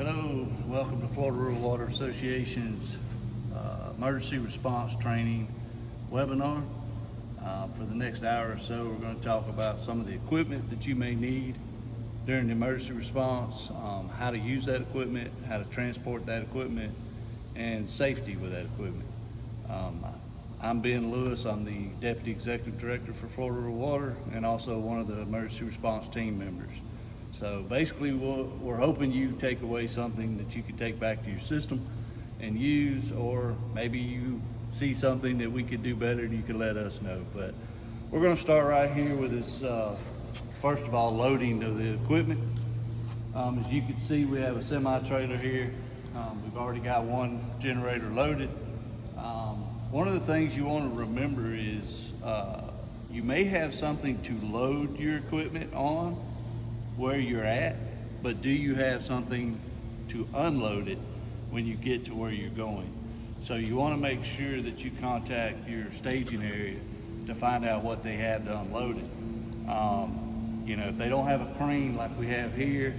Hello, welcome to Florida Rural Water Association's emergency response training webinar. For the next hour or so, we're going to talk about some of the equipment that you may need during the emergency response, how to use that equipment, how to transport that equipment, and safety with that equipment. I'm Ben Lewis. I'm the Deputy Executive Director for Florida Rural Water and also one of the emergency response team members. So basically we're hoping you take away something that you can take back to your system and use, or maybe you see something that we could do better and you can let us know. But we're going to start right here with this, first of all, loading of the equipment. As you can see, we have a semi-trailer here. We've already got one generator loaded. One of the things you want to remember is you may have something to load your equipment on where you're at, but do you have something to unload it when you get to where you're going? So you want to make sure that you contact your staging area to find out what they have to unload it. You know, if they don't have a crane like we have here,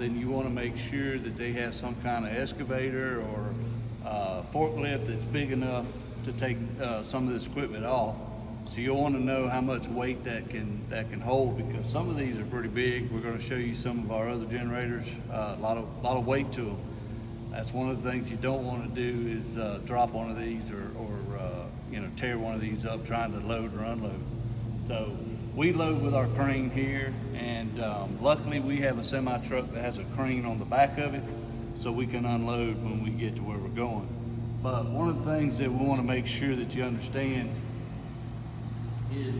then you want to make sure that they have some kind of excavator or forklift that's big enough to take some of this equipment off. So you'll want to know how much weight that can hold, because some of these are pretty big. We're going to show you some of our other generators, a lot of weight to them. That's one of the things you don't want to do is drop one of these or you know, tear one of these up trying to load or unload. So we load with our crane here, and luckily we have a semi truck that has a crane on the back of it, so we can unload when we get to where we're going. But one of the things that we want to make sure that you understand is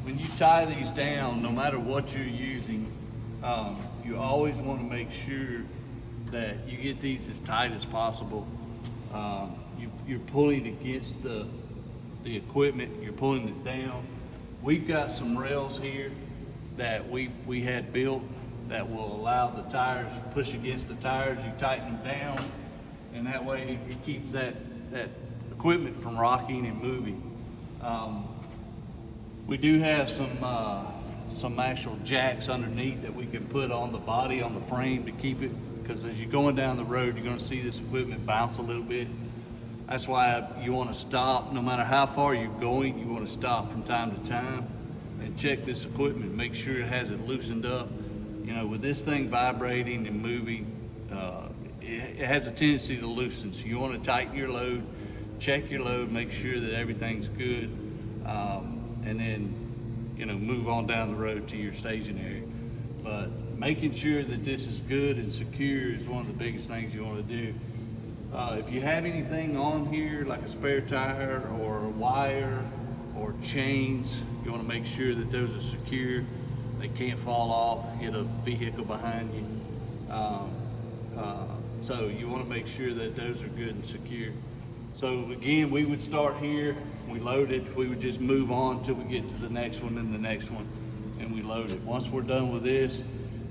when you tie these down, no matter what you're using, you always want to make sure that you get these as tight as possible. You're pulling against the equipment, you're pulling it down. We've got some rails here that we had built that will allow the tires to push against the tires. You tighten them down, and that way it keeps that equipment from rocking and moving. We do have some actual jacks underneath that we can put on the body, on the frame, to keep it, because as you're going down the road, you're going to see this equipment bounce a little bit. That's why you want to stop. No matter how far you're going, you want to stop from time to time and check this equipment, make sure it hasn't loosened up. You know, with this thing vibrating and moving, it has a tendency to loosen. So you want to tighten your load, check your load, make sure that everything's good, and then, you know, move on down the road to your staging area. But making sure that this is good and secure is one of the biggest things you want to do. If you have anything on here like a spare tire or a wire or chains, you want to make sure that those are secure. They can't fall off, hit a vehicle behind you. So you want to make sure that those are good and secure. So again, we would start here, we load it, we would just move on until we get to the next one and the next one, and we load it. Once we're done with this,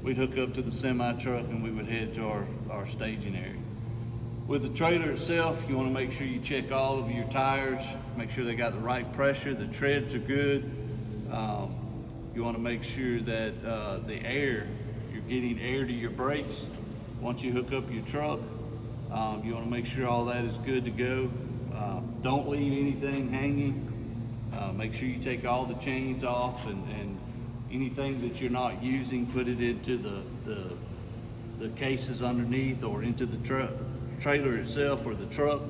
we'd hook up to the semi truck and we would head to our staging area. With the trailer itself, you want to make sure you check all of your tires, make sure they got the right pressure, the treads are good. You want to make sure that the air, you're getting air to your brakes. Once you hook up your truck, you want to make sure all that is good to go. Don't leave anything hanging. Make sure you take all the chains off, and anything that you're not using, put it into the cases underneath or into the trailer itself or the truck.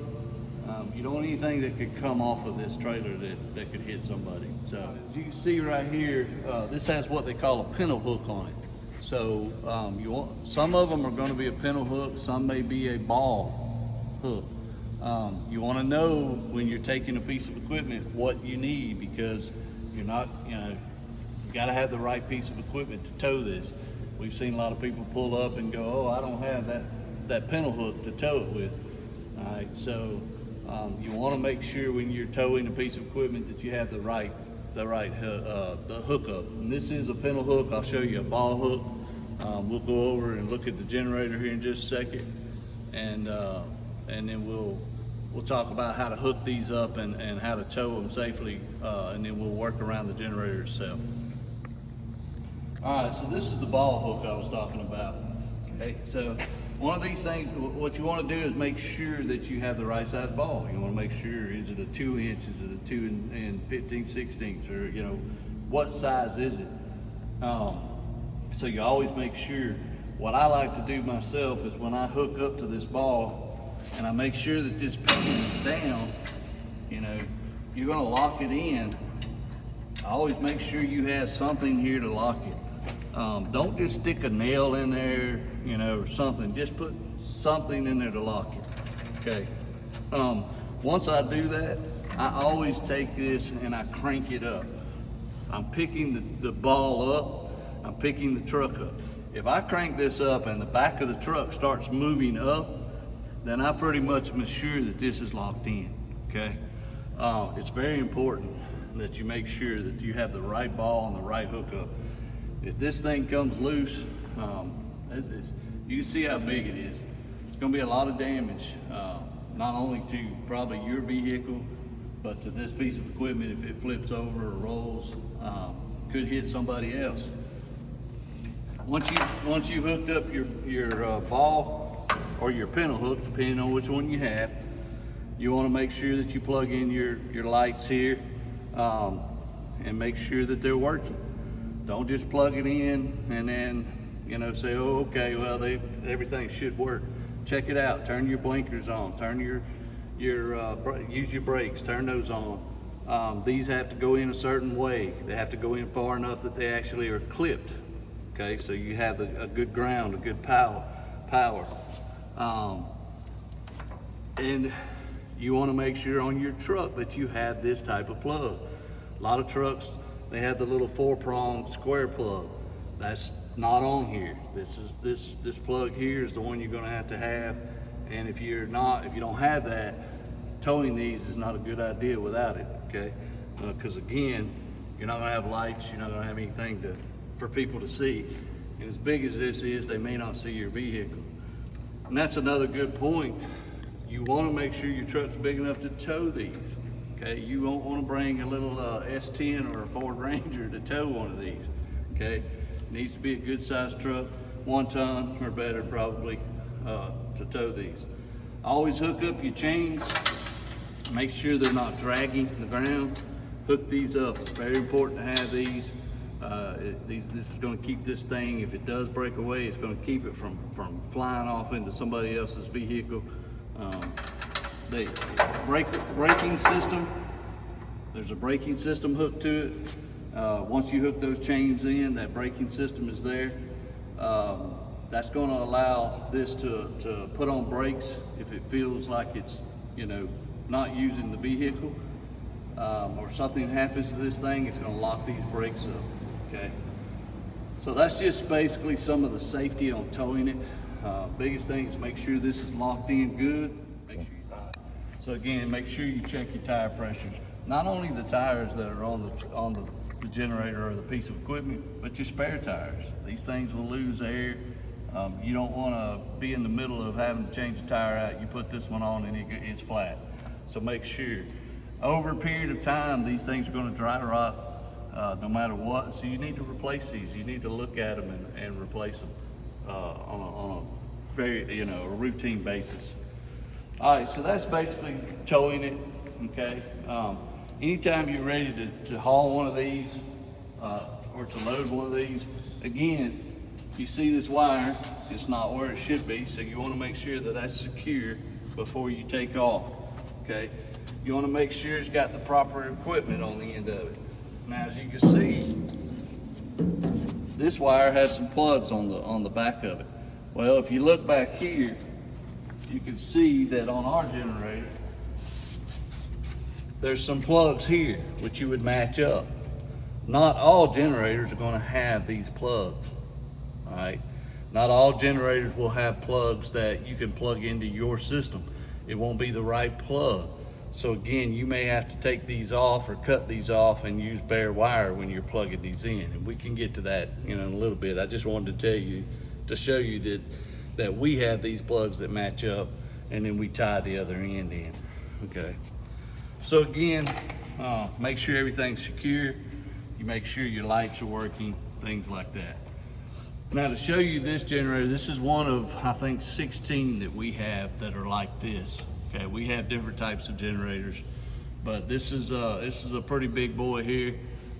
You don't want anything that could come off of this trailer that could hit somebody. So as you can see right here, this has what they call a pintle hook on it. So some of them are going to be a pintle hook, some may be a ball hook. You want to know when you're taking a piece of equipment what you need, because you're not, you know, you got to have the right piece of equipment to tow this. We've seen a lot of people pull up and go, oh, I don't have that pintle hook to tow it with. All right, so you want to make sure when you're towing a piece of equipment that you have the hookup. And this is a pintle hook. I'll show you a ball hook. We'll go over and look at the generator here in just a second, and then we'll talk about how to hook these up and how to tow them safely, and then we'll work around the generator itself. All right, so this is the ball hook I was talking about. Okay, so one of these things, what you want to do is make sure that you have the right size ball. You want to make sure, is it a 2 inch, is it a 2 and 15/16, or you know, what size is it? So you always make sure. What I like to do myself is when I hook up to this ball and I make sure that this pin is down, you know, you're gonna lock it in. I always make sure you have something here to lock it. Don't just stick a nail in there, you know, or something. Just put something in there to lock it, okay? Once I do that, I always take this and I crank it up. I'm picking the ball up, I'm picking the truck up. If I crank this up and the back of the truck starts moving up, then I pretty much am sure that this is locked in, okay? It's very important that you make sure that you have the right ball and the right hookup. If this thing comes loose, you can see how big it is. It's gonna be a lot of damage, not only to probably your vehicle, but to this piece of equipment if it flips over or rolls, could hit somebody else. Once you've hooked up your ball or your pintle hook, depending on which one you have, you want to make sure that you plug in your lights here and make sure that they're working. Don't just plug it in and then, you know, say, oh, okay, well, everything should work. Check it out. Turn your blinkers on. Turn use your brakes. Turn those on. These have to go in a certain way. They have to go in far enough that they actually are clipped. Okay, so you have a good ground, a good power. And you want to make sure on your truck that you have this type of plug. A lot of trucks, they have the little 4-pronged square plug. That's not on here. This plug here is the one you're going to have. And if you don't have that, towing these is not a good idea without it. Okay, because again, you're not going to have lights. You're not going to have anything for people to see. And as big as this is, they may not see your vehicle. And that's another good point. You want to make sure your truck's big enough to tow these. Okay, you won't want to bring a little S10 or a Ford Ranger to tow one of these. Okay, it needs to be a good sized truck, 1 ton or better probably, to tow these. Always hook up your chains. Make sure they're not dragging the ground. Hook these up. It's very important to have these. This is going to keep this thing, if it does break away, it's going to keep it from flying off into somebody else's vehicle. The braking system, there's a braking system hooked to it. Once you hook those chains in, that braking system is there. That's going to allow this to put on brakes if it feels like it's, you know, not using the vehicle, or something happens to this thing, it's going to lock these brakes up. Okay, so that's just basically some of the safety on towing it. Biggest thing is make sure this is locked in good. So again, make sure you check your tire pressures. Not only the tires that are on the generator or the piece of equipment, but your spare tires. These things will lose air. You don't want to be in the middle of having to change a tire out. You put this one on and it's flat. So make sure. Over a period of time, these things are going to dry rot no matter what. So you need to replace these. You need to look at them and replace them on a very, you know, a routine basis. All right, so that's basically towing it. Okay. Anytime you're ready to haul one of these or to load one of these, again, you see this wire, it's not where it should be, so you want to make sure that that's secure before you take off. Okay. You want to make sure it's got the proper equipment on the end of it. Now, as you can see, this wire has some plugs on the back of it. Well, if you look back here, you can see that on our generator, there's some plugs here which you would match up. Not all generators are going to have these plugs. All right. Not all generators will have plugs that you can plug into your system. It won't be the right plug. So again, you may have to take these off or cut these off and use bare wire when you're plugging these in. And we can get to that, you know, in a little bit. I just wanted to tell you, to show you that we have these plugs that match up, and then we tie the other end in. Okay. So again, make sure everything's secure. You make sure your lights are working, things like that. Now to show you this generator, this is one of, I think, 16 that we have that are like this. Okay, we have different types of generators, but this is a pretty big boy here.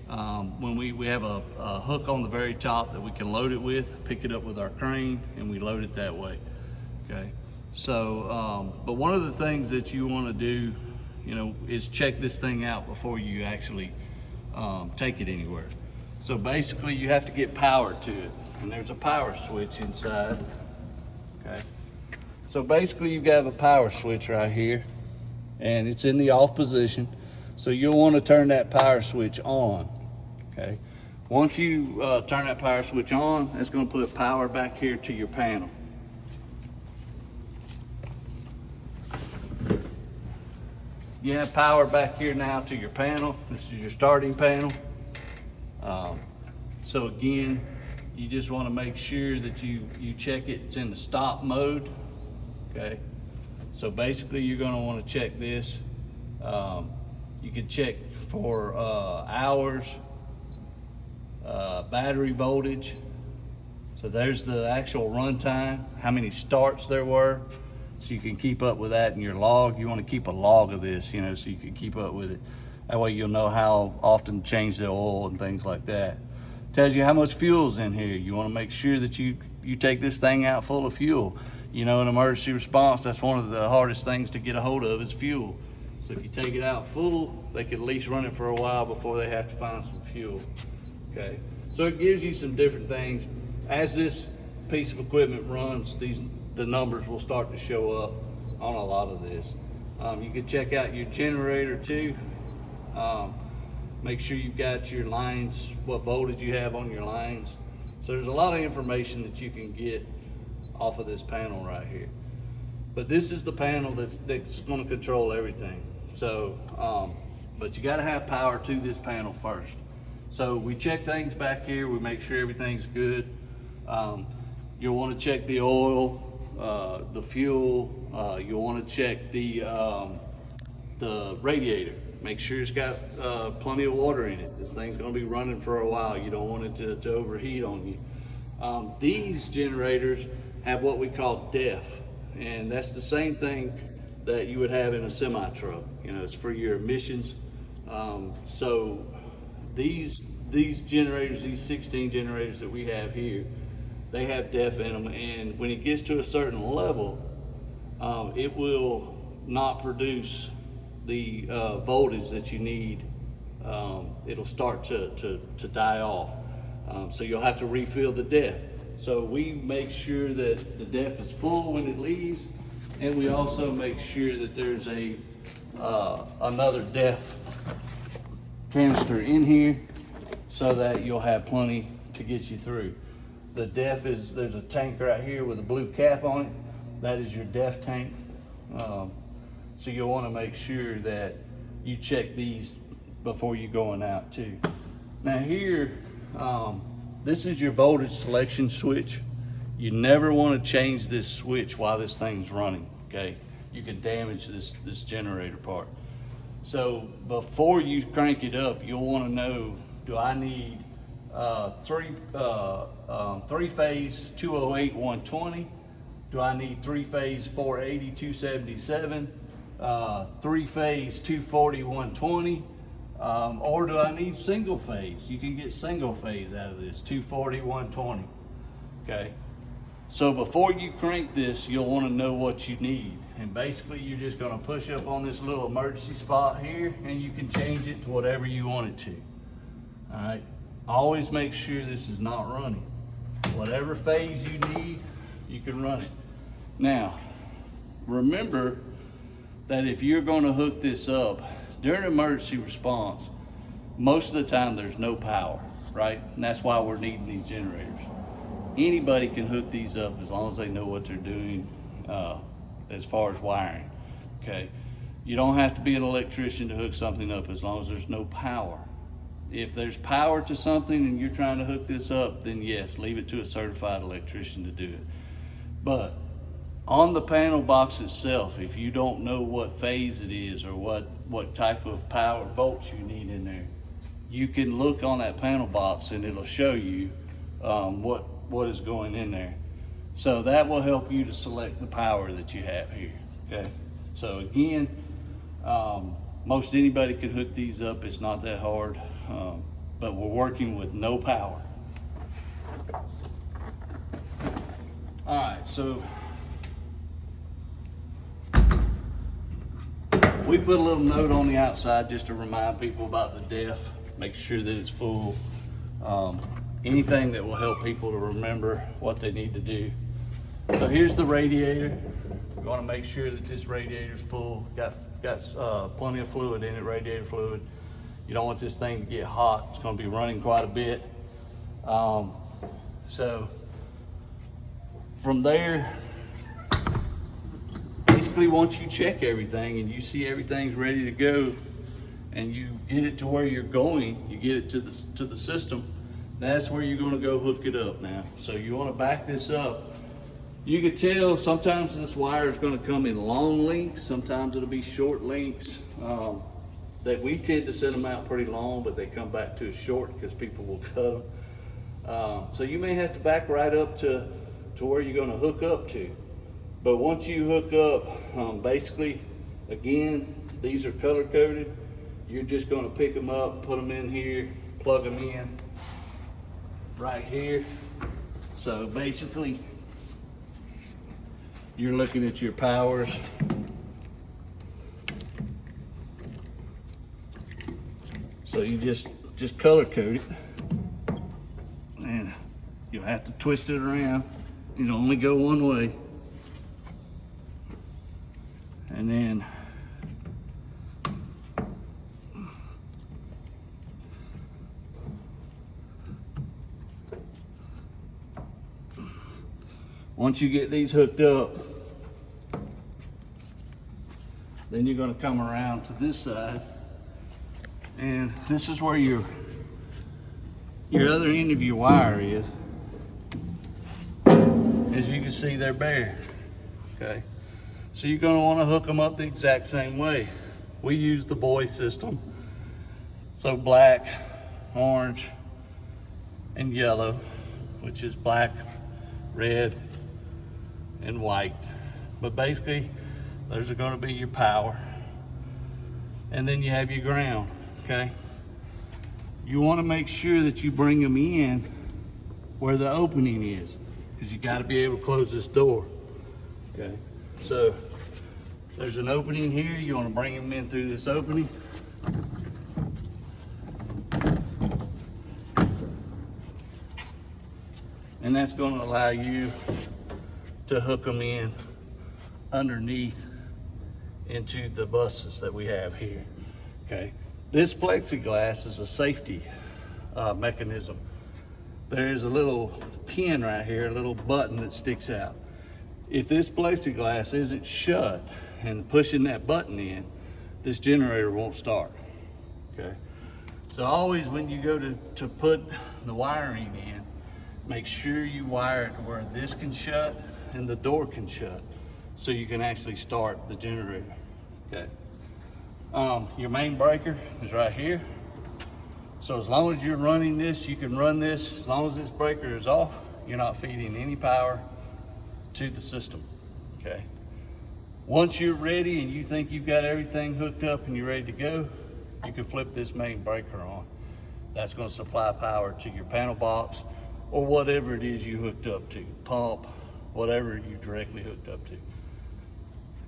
When we have a hook on the very top that we can load it with, pick it up with our crane, and we load it that way. Okay, so but one of the things that you want to do, you know, is check this thing out before you actually take it anywhere. So basically you have to get power to it, and there's a power switch inside. Okay, so basically you've got a power switch right here, and it's in the off position, so you'll want to turn that power switch on. Okay, once you turn that power switch on, it's going to put power back here to your panel. You have power back here now to your panel. This is your starting panel. So again, you just want to make sure that you check it. It's in the stop mode. Okay, so basically you're going to want to check this. You can check for hours, battery voltage. So there's the actual run time, how many starts there were. So you can keep up with that in your log. You want to keep a log of this, you know, so you can keep up with it. That way you'll know how often to change the oil and things like that. Tells you how much fuel's in here. You want to make sure that you take this thing out full of fuel. You know, in emergency response, that's one of the hardest things to get a hold of is fuel. So if you take it out full, they can at least run it for a while before they have to find some fuel. Okay, so it gives you some different things. As this piece of equipment runs, the numbers will start to show up on a lot of this. You can check out your generator too. Make sure you've got your lines, what voltage you have on your lines. So there's a lot of information that you can get off of this panel right here. But this is the panel that's going to control everything. So, but you got to have power to this panel first. So we check things back here. We make sure everything's good. You'll want to check the oil, the fuel. You'll want to check the radiator. Make sure it's got plenty of water in it. This thing's going to be running for a while. You don't want it to overheat on you. These generators have what we call DEF, and that's the same thing that you would have in a semi truck. You know, it's for your emissions. So these generators, these 16 generators that we have here, they have DEF in them, and when it gets to a certain level, it will not produce the voltage that you need. It'll start to die off. So you'll have to refill the DEF. So we make sure that the DEF is full when it leaves, and we also make sure that there's another DEF canister in here so that you'll have plenty to get you through. The DEF is, there's a tank right here with a blue cap on it. That is your DEF tank. So you'll want to make sure that you check these before you're going out too. Now here, this is your voltage selection switch. You never want to change this switch while this thing's running, okay? You can damage this generator part. So before you crank it up, you'll want to know, do I need three-phase 208 120? Do I need three-phase 480 277? Three-phase 240 120? Or do I need single phase? You can get single phase out of this, 240 120. Okay, so before you crank this, you'll want to know what you need, and basically you're just going to push up on this little emergency spot here, and you can change it to whatever you want it to. All right, always make sure this is not running. Whatever phase you need, you can run it. Now remember that if you're going to hook this up during emergency response, most of the time there's no power, right? And that's why we're needing these generators. Anybody can hook these up as long as they know what they're doing as far as wiring, okay? You don't have to be an electrician to hook something up as long as there's no power. If there's power to something and you're trying to hook this up, then yes, leave it to a certified electrician to do it. But on the panel box itself, if you don't know what phase it is or what type of power volts you need in there, you can look on that panel box and it'll show you what is going in there. So that will help you to select the power that you have here, okay? So again, most anybody could hook these up. It's not that hard, but we're working with no power. All right, so we put a little note on the outside just to remind people about the def, make sure that it's full. Anything that will help people to remember what they need to do. So here's the radiator. We're gonna make sure that this radiator's full. Got plenty of fluid in it, radiator fluid. You don't want this thing to get hot. It's gonna be running quite a bit. So from there, basically once you check everything and you see everything's ready to go and you get it to where you're going, you get it to the system, that's where you're gonna go hook it up now. So you wanna back this up. You can tell sometimes this wire is gonna come in long lengths, sometimes it'll be short lengths. That we tend to set them out pretty long, but they come back to us short because people will cut them. So you may have to back right up to where you're gonna hook up to. But once you hook up, basically, again, these are color coded. You're just gonna pick them up, put them in here, plug them in right here. So basically, you're looking at your powers. So you just color code it, and you'll have to twist it around. It'll only go one way. And then once you get these hooked up, then you're going to come around to this side, and this is where your other end of your wire is. As you can see, they're bare, okay? So you're going to want to hook them up the exact same way. We use the boy system. So black, orange, and yellow, which is black, red, and white. But basically, those are going to be your power. And then you have your ground, okay? You want to make sure that you bring them in where the opening is, because you got to be able to close this door, okay? So there's an opening here. You want to bring them in through this opening. And that's going to allow you to hook them in underneath into the buses that we have here, okay? This plexiglass is a safety mechanism. There's a little pin right here, a little button that sticks out. If this plexiglass isn't shut and pushing that button in, this generator won't start, okay? So always when you go to put the wiring in, make sure you wire it to where this can shut and the door can shut, so you can actually start the generator, okay? Your main breaker is right here. So as long as you're running this, you can run this. As long as this breaker is off, you're not feeding any power to the system, okay? Once you're ready and you think you've got everything hooked up and you're ready to go, you can flip this main breaker on. That's going to supply power to your panel box or whatever it is you hooked up to, pump, whatever you directly hooked up to.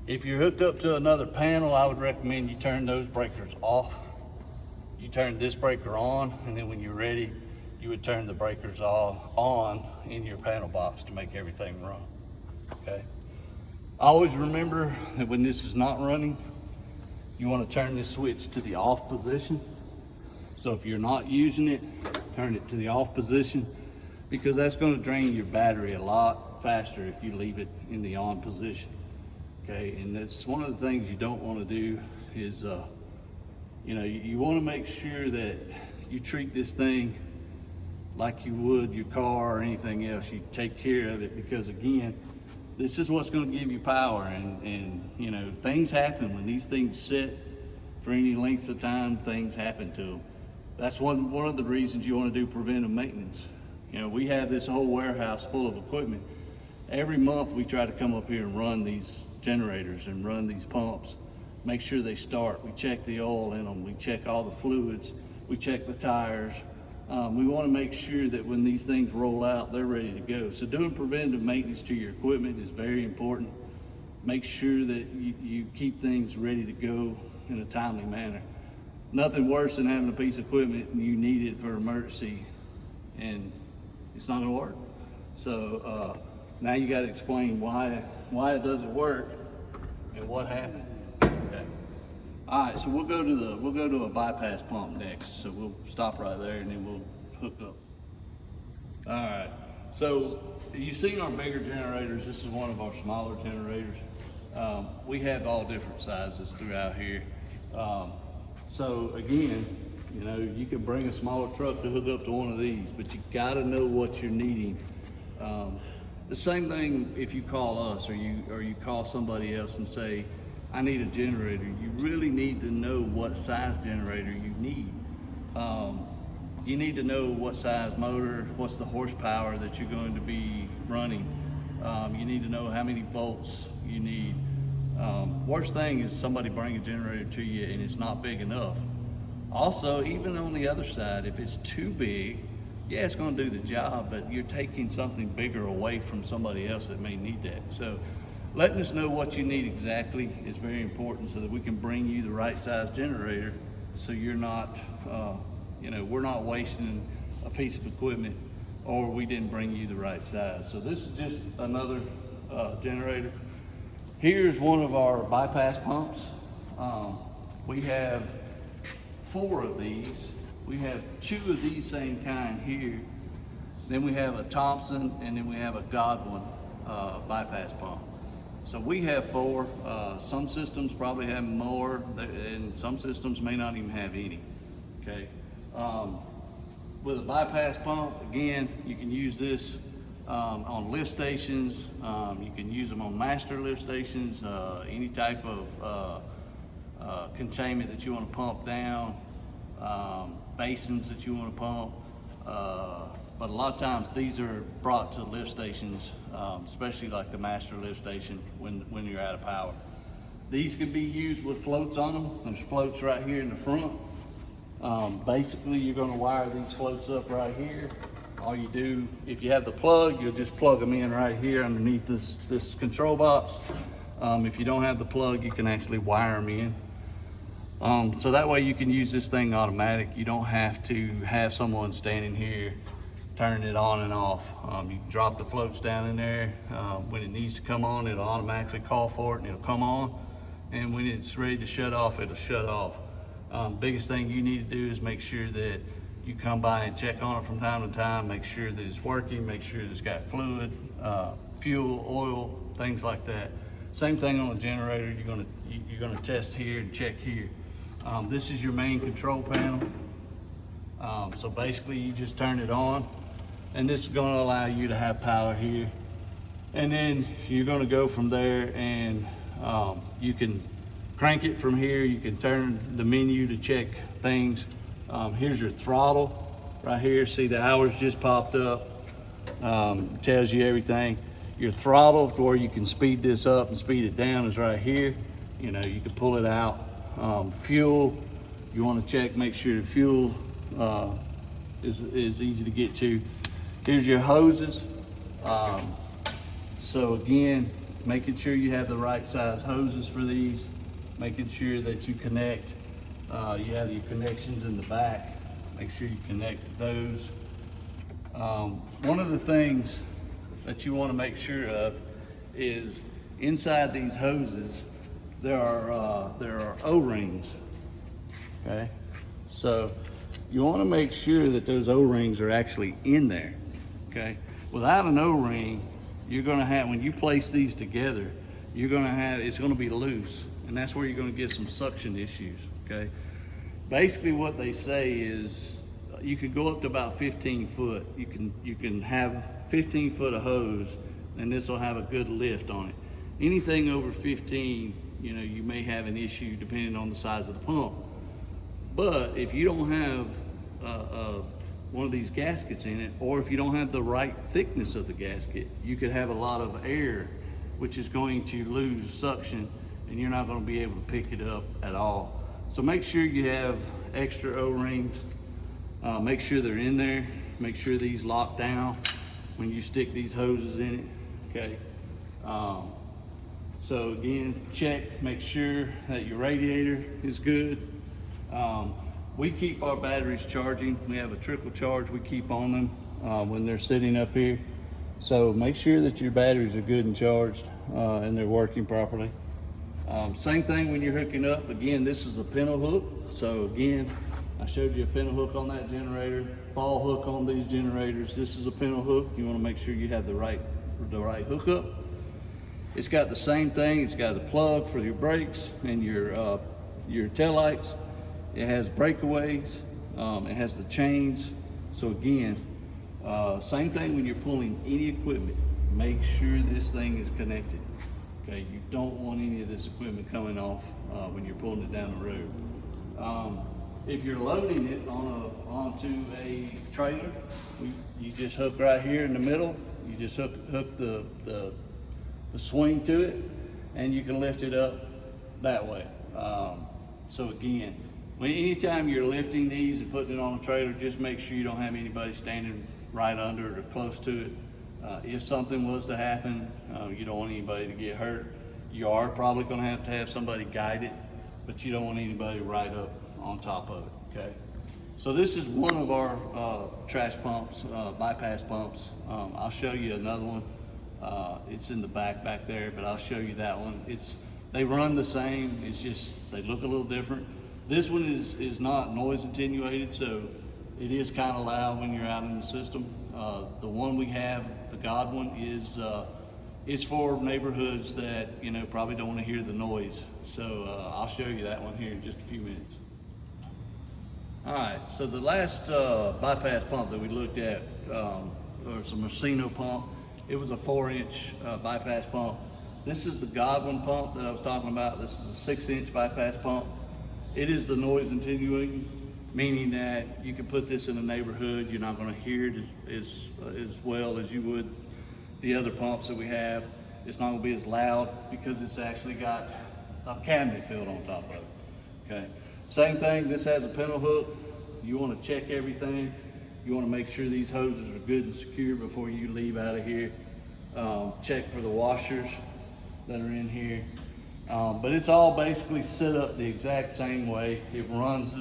If you're hooked up to another panel, I would recommend you turn those breakers off. You turn this breaker on, and then when you're ready, you would turn the breakers all on in your panel box to make everything run, okay? Always remember that when this is not running, you want to turn this switch to the off position. So if you're not using it, turn it to the off position, because that's going to drain your battery a lot faster if you leave it in the on position, okay? And that's one of the things you don't want to do is, you know, you want to make sure that you treat this thing like you would your car or anything else. You take care of it, because again, this is what's going to give you power, and you know, things happen when these things sit for any lengths of time. Things happen to them. That's one of the reasons you want to do preventive maintenance. You know, we have this whole warehouse full of equipment. Every month we try to come up here and run these generators and run these pumps, make sure they start. We check the oil in them, we check all the fluids, we check the tires. We want to make sure that when these things roll out, they're ready to go. So doing preventive maintenance to your equipment is very important. Make sure that you keep things ready to go in a timely manner. Nothing worse than having a piece of equipment and you need it for emergency and it's not gonna work. So now you gotta explain why it doesn't work and what happened. Okay. All right, so we'll go to a bypass pump next. So we'll stop right there and then we'll hook up. All right, so you've seen our bigger generators. This is one of our smaller generators. We have all different sizes throughout here. So again, you know, you can bring a smaller truck to hook up to one of these, but you gotta know what you're needing. The same thing if you call us or you call somebody else and say, I need a generator. You really need to know what size generator you need. You need to know what size motor, what's the horsepower that you're going to be running. You need to know how many volts you need. Worst thing is somebody bring a generator to you and it's not big enough. Also, even on the other side, if it's too big, yeah, it's gonna do the job, but you're taking something bigger away from somebody else that may need that. So letting us know what you need exactly is very important so that we can bring you the right size generator so you're not, you know, we're not wasting a piece of equipment or we didn't bring you the right size. So this is just another generator. Here's one of our bypass pumps. We have 4 of these. We have 2 of these same kind here. Then we have a Thompson and then we have a Godwin bypass pump. So we have 4. Some systems probably have more and some systems may not even have any, okay? With a bypass pump, again, you can use this on lift stations. You can use them on master lift stations, any type of containment that you want to pump down, basins that you want to pump. But a lot of times these are brought to lift stations, especially like the master lift station when you're out of power. These can be used with floats on them. There's floats right here in the front. Basically, you're going to wire these floats up right here. All you do, if you have the plug, you'll just plug them in right here underneath this control box. If you don't have the plug, you can actually wire them in. So that way you can use this thing automatic. You don't have to have someone standing here turning it on and off. You can drop the floats down in there. When it needs to come on, it'll automatically call for it and it'll come on. And when it's ready to shut off, it'll shut off. Biggest thing you need to do is make sure that you come by and check on it from time to time, make sure that it's working, make sure that it's got fluid, fuel, oil, things like that. Same thing on the generator. You're gonna test here and check here. This is your main control panel. So basically you just turn it on and this is gonna allow you to have power here. And then you're gonna go from there and you can crank it from here. You can turn the menu to check things. Here's your throttle right here. See the hours just popped up. Tells you everything. Your throttle to where you can speed this up and speed it down is right here. You know, you can pull it out. Fuel, you want to check, make sure the fuel is easy to get to. Here's your hoses. So again, making sure you have the right size hoses for these, making sure that you connect. You have your connections in the back. Make sure you connect those. One of the things that you want to make sure of is inside these hoses, there are O-rings, okay? So you want to make sure that those O-rings are actually in there, okay? Without an O-ring, you're going to have, when you place these together, you're going to have, it's going to be loose, and that's where you're going to get some suction issues, okay? Basically what they say is you can go up to about 15 foot. You can have 15 foot of hose and this will have a good lift on it. Anything over 15, you know, you may have an issue depending on the size of the pump. But if you don't have one of these gaskets in it, or if you don't have the right thickness of the gasket, you could have a lot of air, which is going to lose suction, and you're not going to be able to pick it up at all. So make sure you have extra O-rings. Make sure they're in there. Make sure these lock down when you stick these hoses in it, okay? So again, check, make sure that your radiator is good. We keep our batteries charging. We have a trickle charge we keep on them when they're sitting up here. So make sure that your batteries are good and charged and they're working properly. Same thing when you're hooking up. Again, this is a pintle hook. So again, I showed you a pintle hook on that generator, ball hook on these generators. This is a pintle hook. You want to make sure you have the right hookup. It's got the same thing. It's got a plug for your brakes and your tail lights. It has breakaways. It has the chains. So again, same thing when you're pulling any equipment. Make sure this thing is connected. Okay, you don't want any of this equipment coming off when you're pulling it down the road. If you're loading it onto a trailer, you just hook right here in the middle. You just hook the swing to it, and you can lift it up that way. So again, anytime you're lifting these and putting it on a trailer, just make sure you don't have anybody standing right under it or close to it. If something was to happen, you don't want anybody to get hurt. You are probably going to have somebody guide it, but you don't want anybody right up on top of it, okay? So this is one of our trash pumps, bypass pumps. I'll show you another one. It's in the back there, but I'll show you that one. They run the same, it's just they look a little different. This one is not noise attenuated, so it is kind of loud when you're out in the system. The one we have, the God one, is for neighborhoods that probably don't want to hear the noise. So I'll show you that one here in just a few minutes. All right, so the last bypass pump that we looked at was a Messino pump. It was a 4-inch bypass pump. This is the Godwin pump that I was talking about. This is a 6-inch bypass pump. It is the noise attenuating, meaning that you can put this in a neighborhood. You're not going to hear it as well as you would the other pumps that we have. It's not going to be as loud because it's actually got a cabinet filled on top of it. Okay. Same thing. This has a pintle hook. You want to check everything. You want to make sure these hoses are good and secure before you leave out of here. Check for the washers that are in here. But it's all basically set up the exact same way. It runs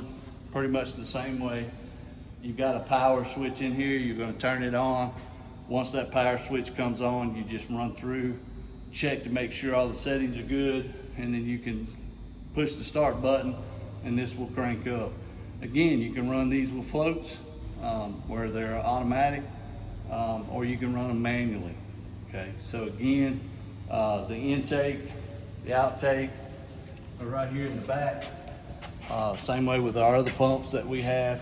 pretty much the same way. You've got a power switch in here. You're going to turn it on. Once that power switch comes on, you just run through, check to make sure all the settings are good, and then you can push the start button and this will crank up. Again, you can run these with floats where they're automatic, or you can run them manually. Okay, so again, the intake, the outtake are right here in the back. Same way with our other pumps that we have.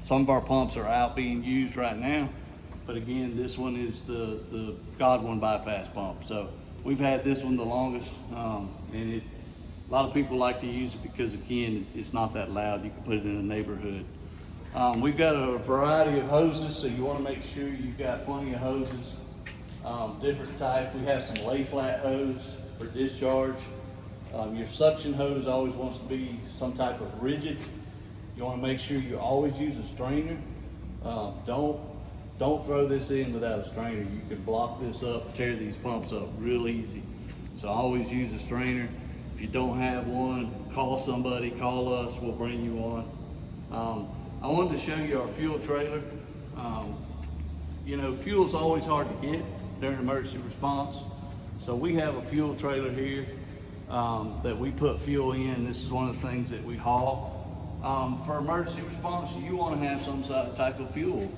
Some of our pumps are out being used right now, but again, this one is the Godwin bypass pump. So we've had this one the longest, and a lot of people like to use it because again, it's not that loud. You can put it in a neighborhood. We've got a variety of hoses, so you want to make sure you've got plenty of hoses, different type. We have some lay flat hose for discharge. Your suction hose always wants to be some type of rigid. You want to make sure you always use a strainer. Don't throw this in without a strainer. You can block this up, tear these pumps up real easy. So always use a strainer. If you don't have one, call somebody, call us, we'll bring you one. I wanted to show you our fuel trailer. Fuel's always hard to get during emergency response. So we have a fuel trailer here that we put fuel in. This is one of the things that we haul. For emergency response, you want to have some type of fuel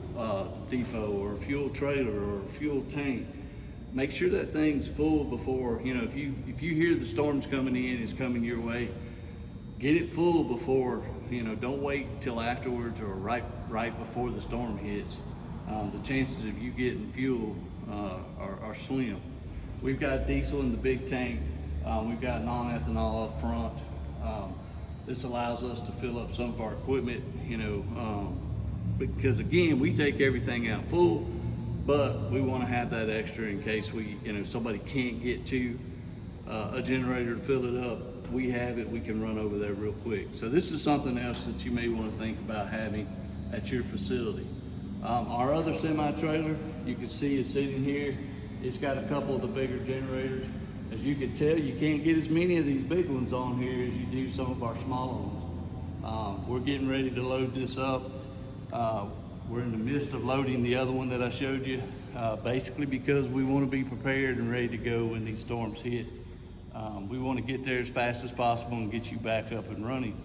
depot or fuel trailer or fuel tank. Make sure that thing's full before, if you hear the storm's coming in, it's coming your way, get it full before, don't wait till afterwards or right before the storm hits. The chances of you getting fuel are slim. We've got diesel in the big tank. We've got non-ethanol up front. This allows us to fill up some of our equipment, because again, we take everything out full, but we want to have that extra in case somebody can't get to a generator to fill it up. We have it, we can run over there real quick. So this is something else that you may want to think about having at your facility. Our other semi-trailer, you can see is sitting here. It's got a couple of the bigger generators. As you can tell, you can't get as many of these big ones on here as you do some of our smaller ones. We're getting ready to load this up. We're in the midst of loading the other one that I showed you, basically because we want to be prepared and ready to go when these storms hit. We want to get there as fast as possible and get you back up and running.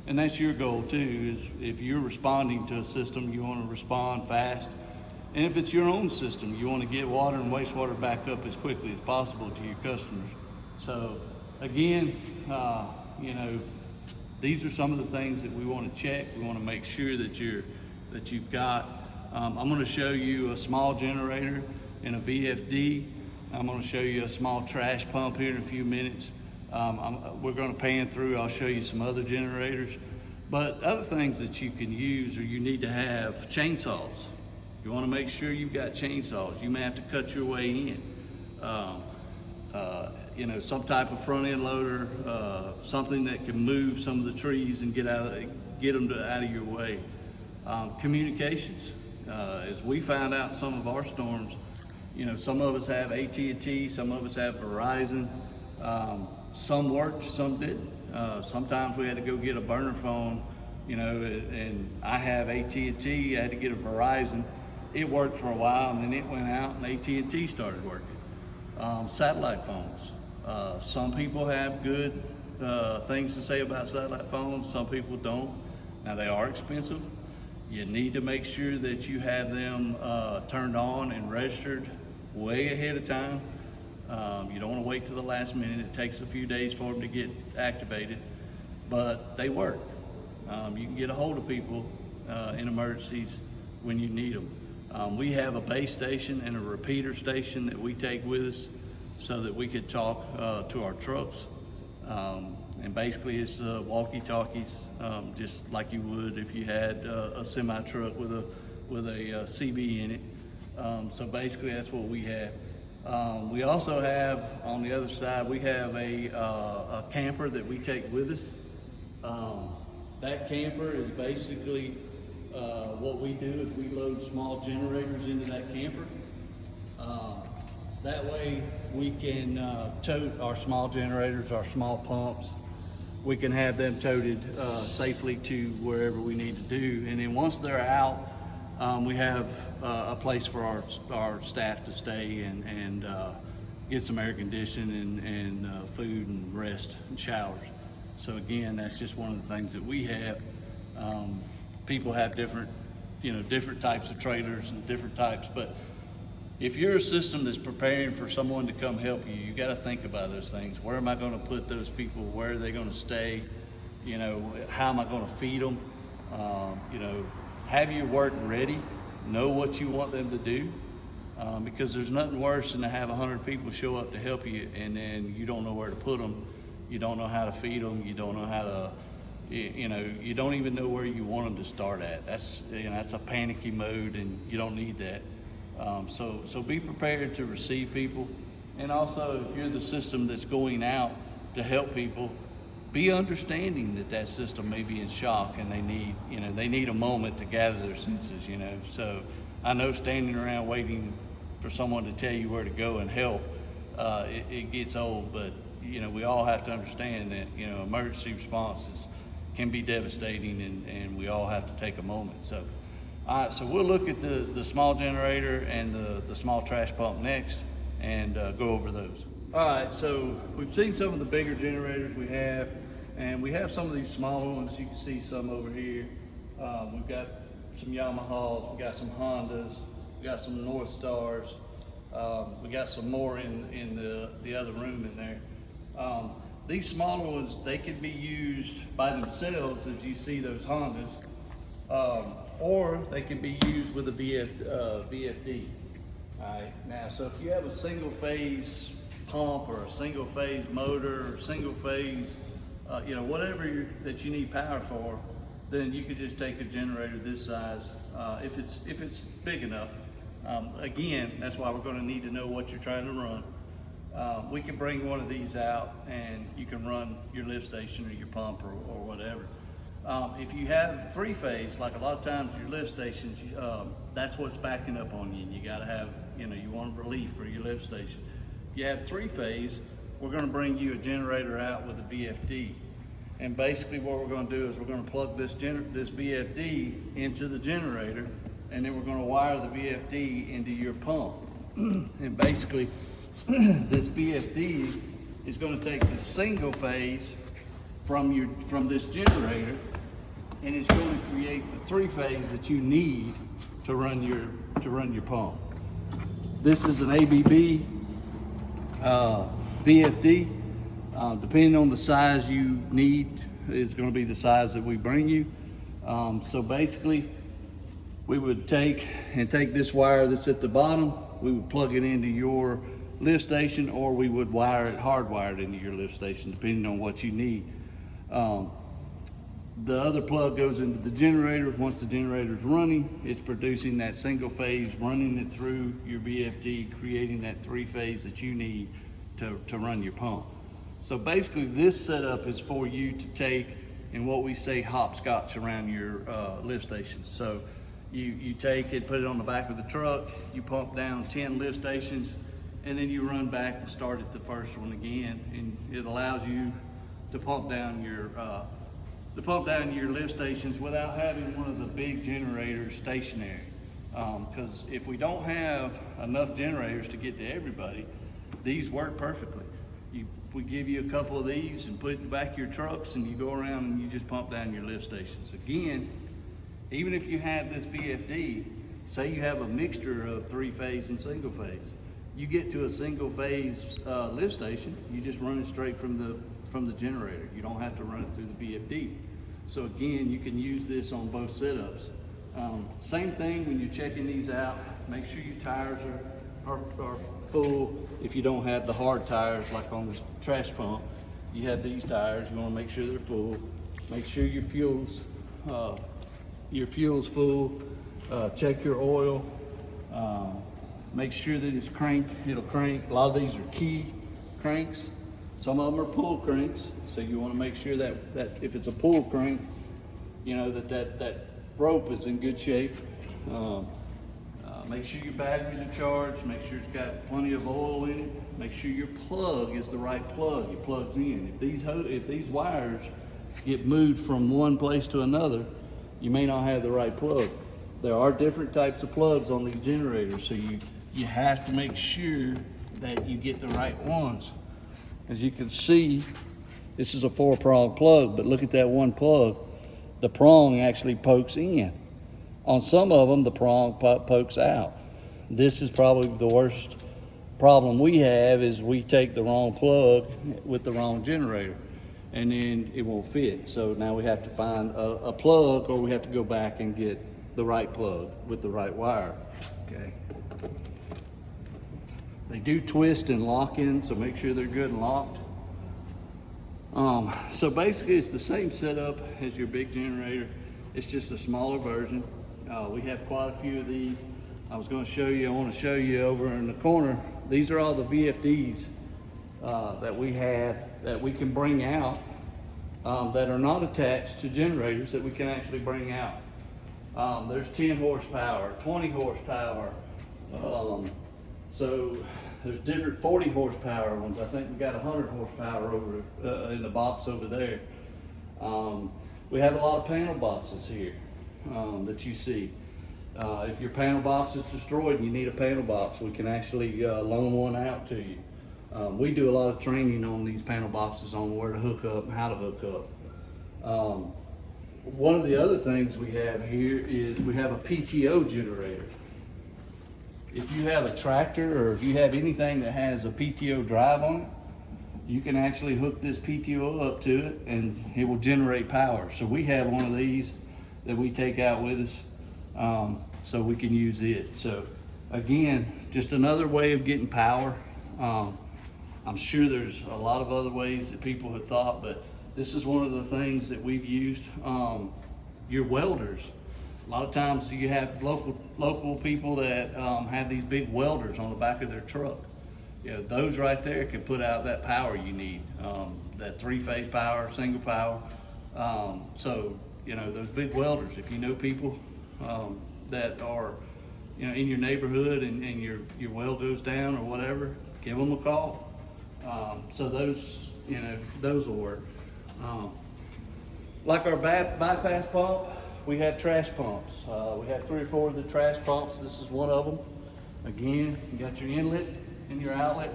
And that's your goal too, is if you're responding to a system, you want to respond fast. And if it's your own system, you want to get water and wastewater back up as quickly as possible to your customers. So again, these are some of the things that we want to check. We want to make sure that you've got. I'm going to show you a small generator and a VFD. I'm going to show you a small trash pump here in a few minutes. We're going to pan through. I'll show you some other generators. But other things that you can use, or you need to have, chainsaws. You want to make sure you've got chainsaws. You may have to cut your way in. Some type of front end loader, something that can move some of the trees and get them out of your way. Communications. As we found out in some of our storms, some of us have AT&T, some of us have Verizon. Some worked, some didn't. Sometimes we had to go get a burner phone, and I have AT&T, I had to get a Verizon. It worked for a while, and then it went out, and AT&T started working. Satellite phones. Some people have good things to say about satellite phones, some people don't. Now, they are expensive. You need to make sure that you have them turned on and registered way ahead of time. You don't want to wait till the last minute. It takes a few days for them to get activated, but they work. You can get a hold of people in emergencies when you need them. We have a base station and a repeater station that we take with us so that we could talk to our trucks. And basically it's walkie-talkies, just like you would if you had a semi-truck with a CB in it. So basically that's what we have. We also have, on the other side, we have a camper that we take with us. That camper is basically, what we do is we load small generators into that camper. That way we can tote our small generators, our small pumps. We can have them toted safely to wherever we need to do. And then once they're out, we have a place for our staff to stay and get some air conditioning and food and rest and showers. So again, that's just one of the things that we have. People have different types of trailers and different types, but if you're a system that's preparing for someone to come help you, you got to think about those things. Where am I going to put those people? Where are they going to stay? How am I going to feed them? Have your work ready. Know what you want them to do, because there's nothing worse than to have 100 people show up to help you and then you don't know where to put them. You don't know how to feed them. You don't know how to, you don't even know where you want them to start at. That's a panicky mode, and you don't need that. So be prepared to receive people. And also, if you're the system that's going out to help people, be understanding that system may be in shock and they need a moment to gather their senses, So I know standing around waiting for someone to tell you where to go and help, it gets old, but we all have to understand that, emergency responses can be devastating, and we all have to take a moment. So, all right, so we'll look at the small generator and the small trash pump next and go over those. All right, so we've seen some of the bigger generators we have, and we have some of these smaller ones. You can see some over here. We've got some Yamahas, we got some Hondas, we got some North Stars. We got some more in the other room in there. These smaller ones, they can be used by themselves, as you see those Hondas, or they can be used with a VFD. All right, now, so if you have a single phase pump or a single phase motor or single phase, whatever that you need power for, then you could just take a generator this size if it's big enough. Again, that's why we're going to need to know what you're trying to run. We can bring one of these out and you can run your lift station or your pump or whatever. If you have three-phase, like a lot of times your lift stations, that's what's backing up on you. And you got to have, you want relief for your lift station. If you have three-phase, we're going to bring you a generator out with a VFD. And basically what we're going to do is we're going to plug this VFD into the generator, and then we're going to wire the VFD into your pump. And basically this VFD is going to take the single phase from this generator, and it's going to create the three phase that you need to run your pump. This is an ABB VFD. Depending on the size you need, is going to be the size that we bring you. So basically, we would take this wire that's at the bottom, we would plug it into your lift station, or we would wire it hardwired into your lift station, depending on what you need. The other plug goes into the generator. Once the generator's running, it's producing that single phase, running it through your VFD, creating that three phase that you need to run your pump. So basically this setup is for you to take and what we say hopscotch around your lift station. So you take it, put it on the back of the truck, you pump down 10 lift stations, and then you run back and start at the first one again, and it allows you to pump down your lift stations without having one of the big generators stationary. Because if we don't have enough generators to get to everybody, these work perfectly. We give you a couple of these and put it in the back of your trucks, and you go around and you just pump down your lift stations. Again, even if you have this VFD, say you have a mixture of three-phase and single-phase, you get to a single-phase lift station, you just run it straight from the generator. You don't have to run it through the VFD. So again, you can use this on both setups. Same thing when you're checking these out, make sure your tires are full. If you don't have the hard tires like on the trash pump, you have these tires, you want to make sure they're full. Make sure your fuel's full. Check your oil. Make sure that it's it'll crank. A lot of these are key cranks. Some of them are pull cranks, so you want to make sure that if it's a pull crank, that rope is in good shape. Make sure your batteries are charged. Make sure it's got plenty of oil in it. Make sure your plug is the right plug. It plugs in. If these wires get moved from one place to another, you may not have the right plug. There are different types of plugs on these generators, so you have to make sure that you get the right ones. As you can see, this is a 4-prong plug, but look at that one plug. The prong actually pokes in. On some of them, the prong pokes out. This is probably the worst problem we have, is we take the wrong plug with the wrong generator, and then it won't fit. So now we have to find a plug, or we have to go back and get the right plug with the right wire, okay? They do twist and lock in, so make sure they're good and locked. So basically it's the same setup as your big generator. It's just a smaller version. We have quite a few of these. I want to show you over in the corner. These are all the VFDs that we have that we can bring out that are not attached to generators, that we can actually bring out. There's 10 horsepower, 20 horsepower. So there's different 40 horsepower ones. I think we got 100 horsepower over in the box over there. We have a lot of panel boxes here that you see. If your panel box is destroyed and you need a panel box, we can actually loan one out to you. We do a lot of training on these panel boxes on where to hook up and how to hook up. One of the other things we have here is we have a PTO generator. If you have a tractor, or if you have anything that has a PTO drive on it, you can actually hook this PTO up to it and it will generate power. So we have one of these that we take out with us, so we can use it. So again, just another way of getting power. I'm sure there's a lot of other ways that people have thought, but this is one of the things that we've used. Your welders, A lot of times you have local people that have these big welders on the back of their truck. You know, those right there can put out that power you need, that 3-phase power, single power. So, you know, those big welders, if you know people that are, you know, in your neighborhood and your well goes down or whatever, give them a call. So those, you know, those will work. Like our bypass pump, we have trash pumps. We have 3 or 4 of the trash pumps. This is one of them. Again, you got your inlet and your outlet.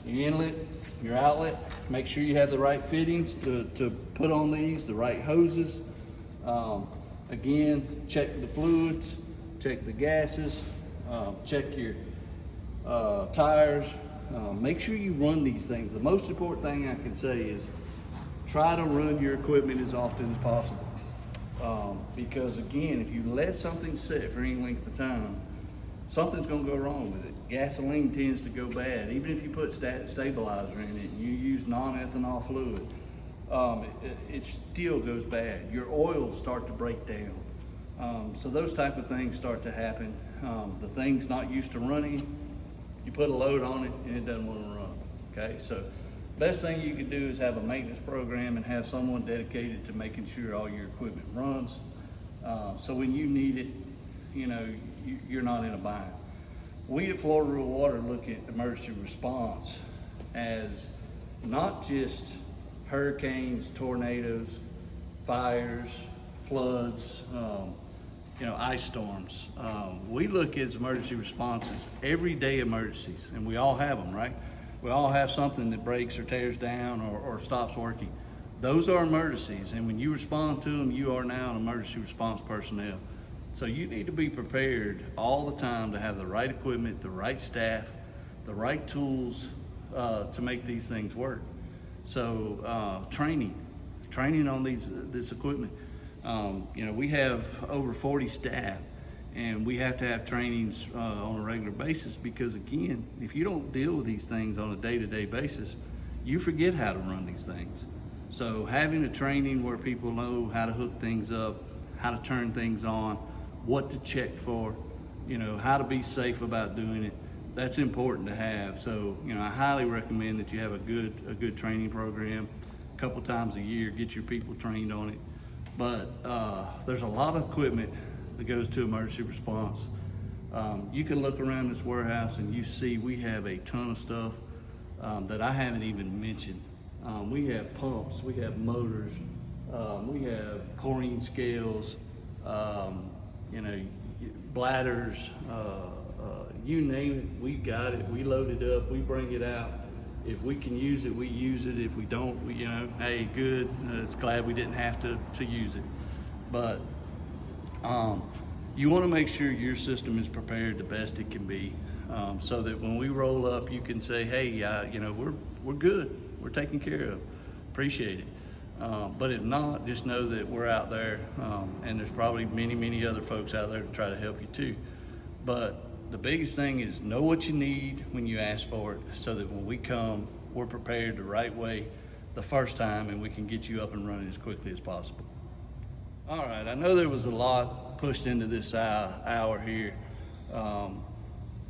Your inlet, your outlet. Make sure you have the right fittings to put on these, the right hoses. Again, check the fluids, check the gases, check your tires. Make sure you run these things. The most important thing I can say is try to run your equipment as often as possible. Because again, if you let something sit for any length of time, something's gonna go wrong with it. Gasoline tends to go bad. Even if you put stabilizer in it, you use non-ethanol fluid, it still goes bad. Your oils start to break down. So those type of things start to happen. The thing's not used to running, you put a load on it and it doesn't want to run, okay? So best thing you can do is have a maintenance program and have someone dedicated to making sure all your equipment runs. So when you need it, you know, you're not in a bind. We at Florida Rural Water look at emergency response as not just hurricanes, tornadoes, fires, floods, you know, ice storms. We look at emergency responses, everyday emergencies, and we all have them, right? We all have something that breaks or tears down or stops working. Those are emergencies, and when you respond to them, you are now an emergency response personnel. So you need to be prepared all the time to have the right equipment, the right staff, the right tools to make these things work. So training on this equipment. You know, we have over 40 staff, and we have to have trainings on a regular basis because, again, if you don't deal with these things on a day-to-day basis, you forget how to run these things. So having a training where people know how to hook things up, how to turn things on, what to check for, you know, how to be safe about doing it, that's important to have. So, you know, I highly recommend that you have a good training program. A couple times a year, get your people trained on it. But there's a lot of equipment that goes to emergency response. You can look around this warehouse and you see we have a ton of stuff that I haven't even mentioned. We have pumps, we have motors, we have chlorine scales, you know, bladders, you name it, we got it, we load it up, we bring it out. If we can use it, we use it. If we don't, we, you know, hey, good, it's glad we didn't have to use it. But you want to make sure your system is prepared the best it can be, so that when we roll up, you can say, hey, you know, we're good, we're taken care of, appreciate it. But if not, just know that we're out there, and there's probably many other folks out there to try to help you too. But the biggest thing is know what you need when you ask for it, so that when we come, we're prepared the right way the first time, and we can get you up and running as quickly as possible. All right, I know there was a lot pushed into this hour here.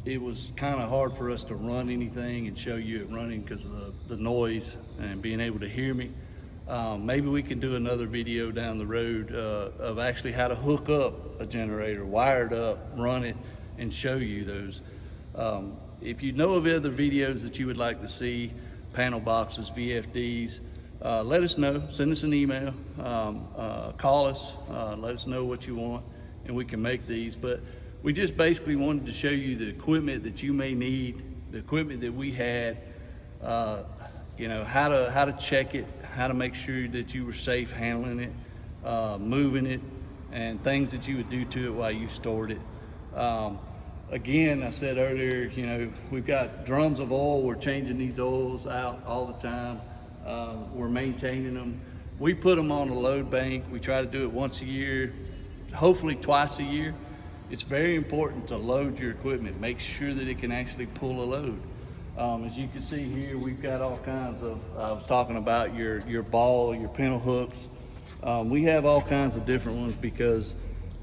It was kind of hard for us to run anything and show you it running because of the noise and being able to hear me. Maybe we can do another video down the road of actually how to hook up a generator, wire it up, run it, and show you those. If you know of other videos that you would like to see, panel boxes, VFDs, let us know, send us an email, call us, let us know what you want, and we can make these. But we just basically wanted to show you the equipment that you may need, the equipment that we had, you know, how to check it, how to make sure that you were safe handling it, moving it, and things that you would do to it while you stored it. Again, I said earlier, you know, we've got drums of oil. We're changing these oils out all the time. We're maintaining them. We put them on a load bank. We try to do it once a year, hopefully twice a year. It's very important to load your equipment. Make sure that it can actually pull a load. As you can see here, we've got all kinds of, I was talking about your ball, your pintle hooks. We have all kinds of different ones because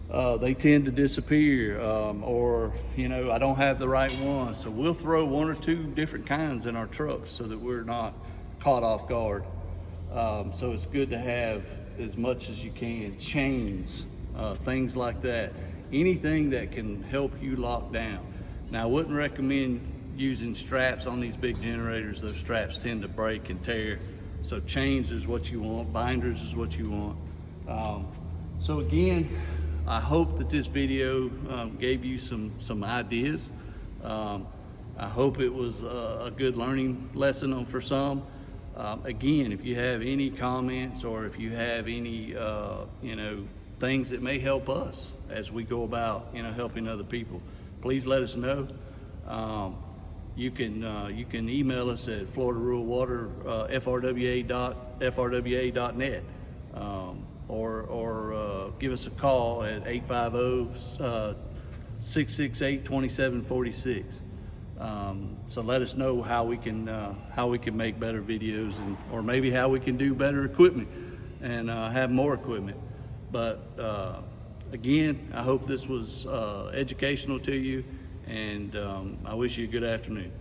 they tend to disappear, or I don't have the right one. So we'll throw 1 or 2 different kinds in our trucks so that we're not caught off guard. So it's good to have as much as you can, chains, things like that, anything that can help you lock down. Now I wouldn't recommend using straps on these big generators. Those straps tend to break and tear. So chains is what you want, binders is what you want. So again, I hope that this video gave you some ideas. I hope it was a good learning lesson for some. Again, if you have any comments or if you have any things that may help us as we go about helping other people, please let us know. You can email us at Florida Rural Water, frwa.net, or give us a call at 850-668-2746. So let us know how we can make better videos, or maybe how we can do better equipment and have more equipment. But again, I hope this was educational to you, and I wish you a good afternoon.